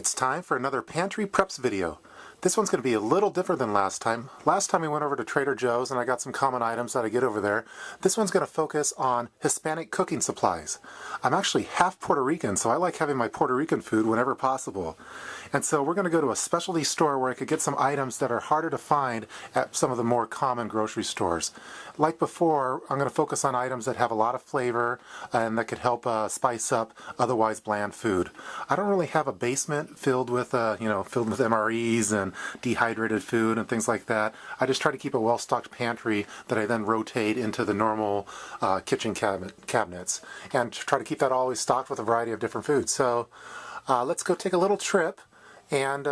It's time for another Pantry Preps video. This one's going to be a little different than last time. Last time we went over to Trader Joe's and I got some common items that I get over there. This one's going to focus on Hispanic cooking supplies. I'm actually half Puerto Rican, so I like having my Puerto Rican food whenever possible. And so we're going to go to a specialty store where I could get some items that are harder to find at some of the more common grocery stores. Like before, I'm going to focus on items that have a lot of flavor and that could help spice up otherwise bland food. I don't really have a basement filled with MREs and dehydrated food and things like that. I just try to keep a well-stocked pantry that I then rotate into the normal kitchen cabinets and try to keep that always stocked with a variety of different foods. So let's go take a little trip and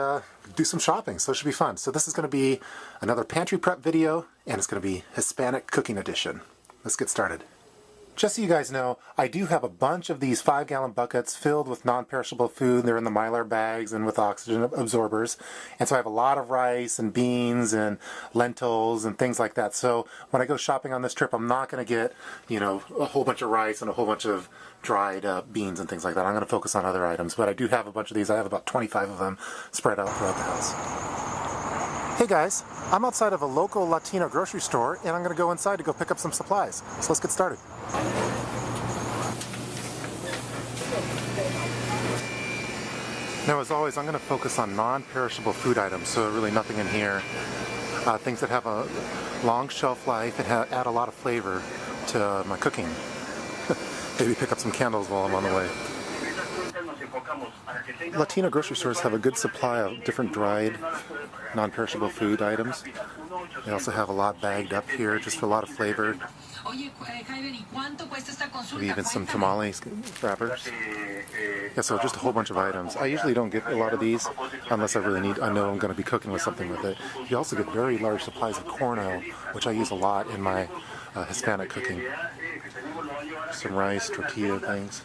do some shopping. So it should be fun. So this is going to be another pantry prep video, and it's going to be Hispanic cooking edition. Let's get started. Just so you guys know, I do have a bunch of these 5-gallon buckets filled with non-perishable food. They're in the Mylar bags and with oxygen absorbers. And so I have a lot of rice and beans and lentils and things like that. So when I go shopping on this trip, I'm not going to get, a whole bunch of rice and a whole bunch of dried beans and things like that. I'm going to focus on other items. But I do have a bunch of these. I have about 25 of them spread out throughout the house. Hey guys, I'm outside of a local Latino grocery store and I'm going to go inside to go pick up some supplies. So let's get started. Now, as always, I'm going to focus on non-perishable food items, so really nothing in here. Things that have a long shelf life and add a lot of flavor to my cooking. Maybe pick up some candles while I'm on the way. Latino grocery stores have a good supply of different dried, non-perishable food items. They also have a lot bagged up here just for a lot of flavor. Maybe even some tamales wrappers. Yeah, so just a whole bunch of items. I usually don't get a lot of these unless I know I'm going to be cooking with something with it. You also get very large supplies of corn oil, which I use a lot in my Hispanic cooking. Some rice, tortilla things.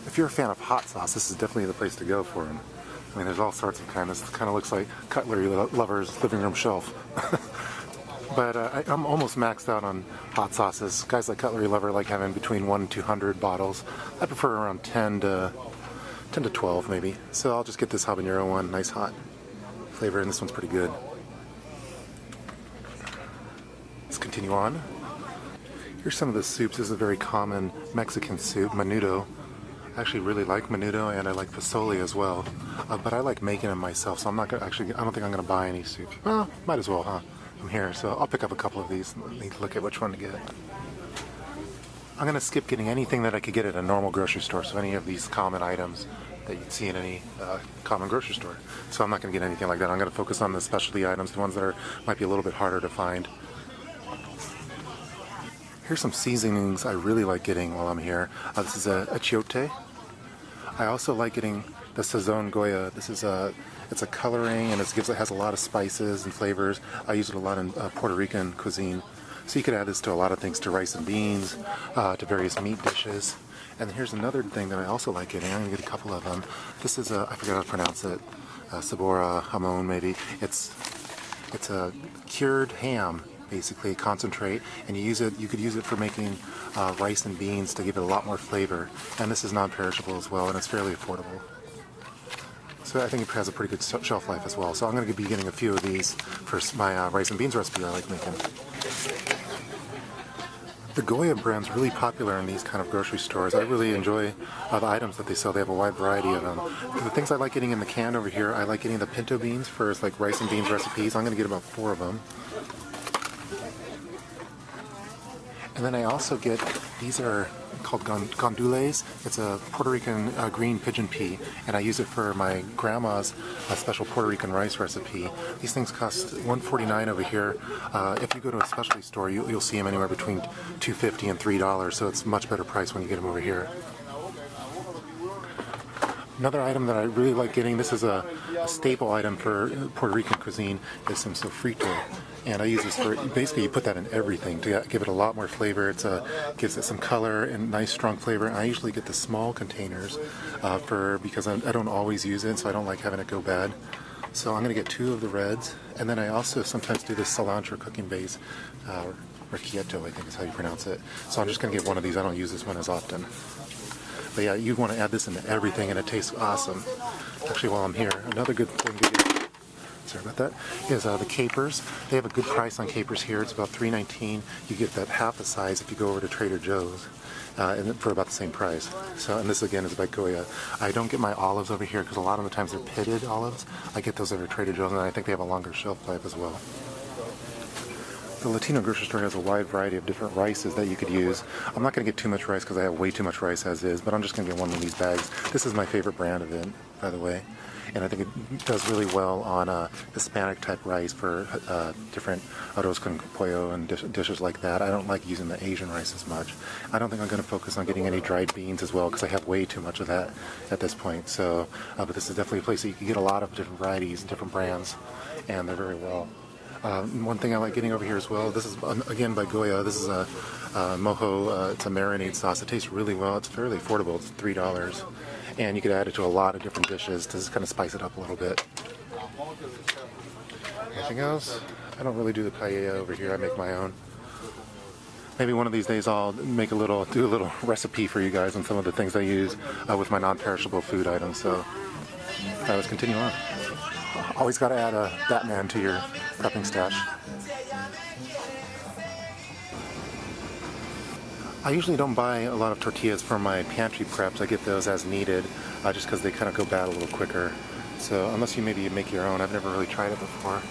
If you're a fan of hot sauce, this is definitely the place to go for them. I mean, there's all sorts of kinds. This kind of looks like Cutlery Lover's living room shelf. But I'm almost maxed out on hot sauces. Guys like Cutlery Lover like having between 1 and 200 bottles. I prefer around 10 to 12 maybe. So I'll just get this habanero one, nice hot flavor, and this one's pretty good. Let's continue on. Here's some of the soups. This is a very common Mexican soup, menudo. I actually really like menudo, and I like pozole as well. But I like making them myself, so I don't think I'm going to buy any soup. Well, might as well, huh? I'm here, so I'll pick up a couple of these and need to look at which one to get. I'm going to skip getting anything that I could get at a normal grocery store, so any of these common items that you'd see in any common grocery store. So I'm not going to get anything like that. I'm going to focus on the specialty items, the ones that might be a little bit harder to find. Here's some seasonings I really like getting while I'm here. This is a achiote. I also like getting the Sazon Goya. This is it's a coloring, and it has a lot of spices and flavors. I use it a lot in Puerto Rican cuisine. So you could add this to a lot of things, to rice and beans, to various meat dishes. And here's another thing that I also like getting. I'm going to get a couple of them. This is I forgot how to pronounce it, sabor jamon maybe. It's a cured ham, basically concentrate, and you could use it for making rice and beans to give it a lot more flavor. And this is non-perishable as well, and it's fairly affordable. So I think it has a pretty good shelf life as well. So I'm going to be getting a few of these for my rice and beans recipe I like making. The Goya brand's really popular in these kind of grocery stores. I really enjoy the items that they sell. They have a wide variety of them. The things I like getting in the can over here, I like getting the pinto beans for like rice and beans recipes. I'm going to get about 4 of them. And then I also get, these are called gandules. It's a Puerto Rican green pigeon pea, and I use it for my grandma's special Puerto Rican rice recipe. These things cost $1.49 over here. If you go to a specialty store, you'll see them anywhere between $2.50 and $3, so it's a much better price when you get them over here. Another item that I really like getting, this is a staple item for Puerto Rican cuisine, is some sofrito. And I use this for, basically you put that in everything to give it a lot more flavor. It gives it some color and nice strong flavor. And I usually get the small containers because I don't always use it, so I don't like having it go bad. So I'm going to get 2 of the reds. And then I also sometimes do this cilantro cooking base, or quieto, I think is how you pronounce it. So I'm just going to get one of these. I don't use this one as often. But yeah, you want to add this into everything and it tastes awesome. Actually, while I'm here, another good thing to get, sorry about that, is the capers. They have a good price on capers here. It's about $3.19. You get that half the size if you go over to Trader Joe's. And for about the same price. So, and this again is by Goya. I don't get my olives over here because a lot of the times they're pitted olives. I get those over at Trader Joe's, and I think they have a longer shelf life as well. The Latino grocery store has a wide variety of different rices that you could use. I'm not going to get too much rice because I have way too much rice as is, but I'm just going to get one of these bags. This is my favorite brand of it, by the way. And I think it does really well on Hispanic type rice for different arroz con pollo and dishes like that. I don't like using the Asian rice as much. I don't think I'm going to focus on getting any dried beans as well because I have way too much of that at this point. So, but this is definitely a place that you can get a lot of different varieties and different brands, and they're very well. One thing I like getting over here as well, this is again by Goya. This is a mojo, it's a marinade sauce. It tastes really well. It's fairly affordable. It's $3. And you could add it to a lot of different dishes to just kind of spice it up a little bit. Anything else? I don't really do the paella over here. I make my own. Maybe one of these days I'll do a little recipe for you guys on some of the things I use with my non-perishable food items. So let's continue on. Always got to add a Batman to your prepping stash. I usually don't buy a lot of tortillas for my pantry preps. I get those as needed, just because they kind of go bad a little quicker. So unless you maybe make your own, I've never really tried it before.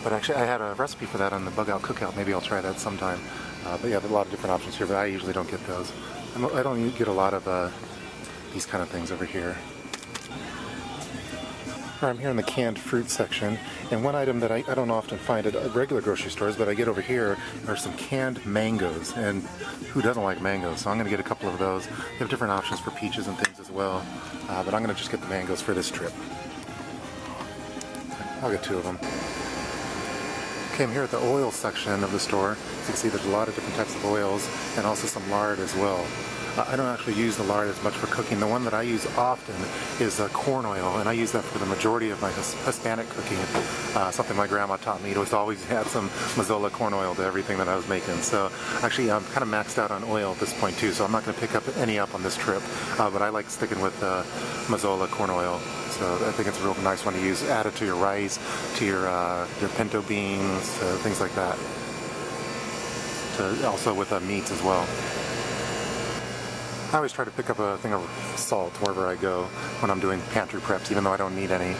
But actually I had a recipe for that on the Bug Out Cookout. Maybe I'll try that sometime. But yeah, there's a lot of different options here, but I usually don't get those. I don't get a lot of these kind of things over here. I'm here in the canned fruit section, and one item that I don't often find at regular grocery stores, but I get over here, are some canned mangoes, and who doesn't like mangoes? So I'm going to get a couple of those. They have different options for peaches and things as well, but I'm going to just get the mangoes for this trip. I'll get 2 of them. Okay, I'm here at the oil section of the store. As you can see, there's a lot of different types of oils, and also some lard as well. I don't actually use the lard as much for cooking. The one that I use often is corn oil, and I use that for the majority of my Hispanic cooking. Something my grandma taught me to always add some Mazola corn oil to everything that I was making. So actually I'm kind of maxed out on oil at this point too, so I'm not going to pick up any up on this trip. But I like sticking with Mazola corn oil. So I think it's a real nice one to use. Add it to your rice, to your pinto beans, things like that. Also with meats as well. I always try to pick up a thing of salt wherever I go when I'm doing pantry preps, even though I don't need any.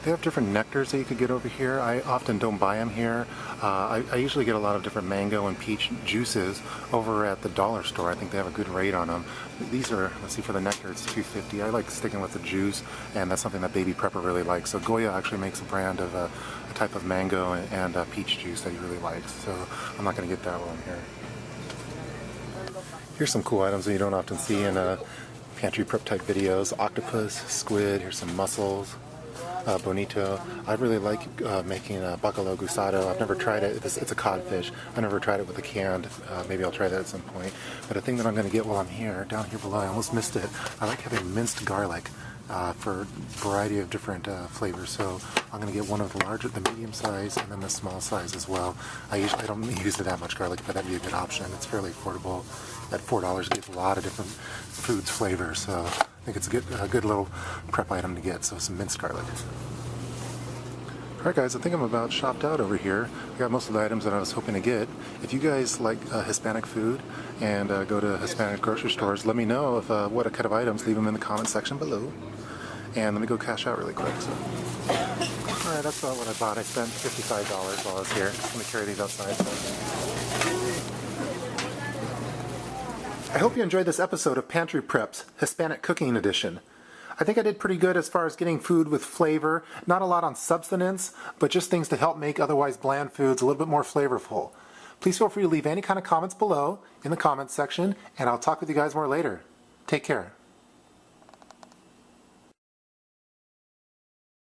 They have different nectars that you could get over here. I often don't buy them here. I usually get a lot of different mango and peach juices over at the dollar store. I think they have a good rate on them. These are, let's see, for the nectar it's $2.50. I like sticking with the juice, and that's something that Baby Prepper really likes. So Goya actually makes a brand of a type of mango and peach juice that he really likes. So I'm not going to get that one here. Here's some cool items that you don't often see in pantry prep type videos. Octopus, squid, here's some mussels, bonito. I really like making bacalao gusado. I've never tried it. It's a codfish. I never tried it with a canned. Maybe I'll try that at some point. But a thing that I'm going to get while I'm here, down here below, I almost missed it. I like having minced garlic for a variety of different flavors. So I'm going to get one of the the medium size, and then the small size as well. I don't use that much garlic, but that'd be a good option. It's fairly affordable. At $4, it gets a lot of different foods flavors. So I think it's a good little prep item to get. So some minced garlic. Alright guys, I think I'm about shopped out over here. I got most of the items that I was hoping to get. If you guys like Hispanic food and go to Hispanic grocery stores, let me know if what kind of items. Leave them in the comment section below. And let me go cash out really quick. So. Alright, that's about what I bought. I spent $55 while I was here. I'm going to carry these outside. I hope you enjoyed this episode of Pantry Preps, Hispanic Cooking Edition. I think I did pretty good as far as getting food with flavor, not a lot on substance, but just things to help make otherwise bland foods a little bit more flavorful. Please feel free to leave any kind of comments below in the comments section, and I'll talk with you guys more later. Take care.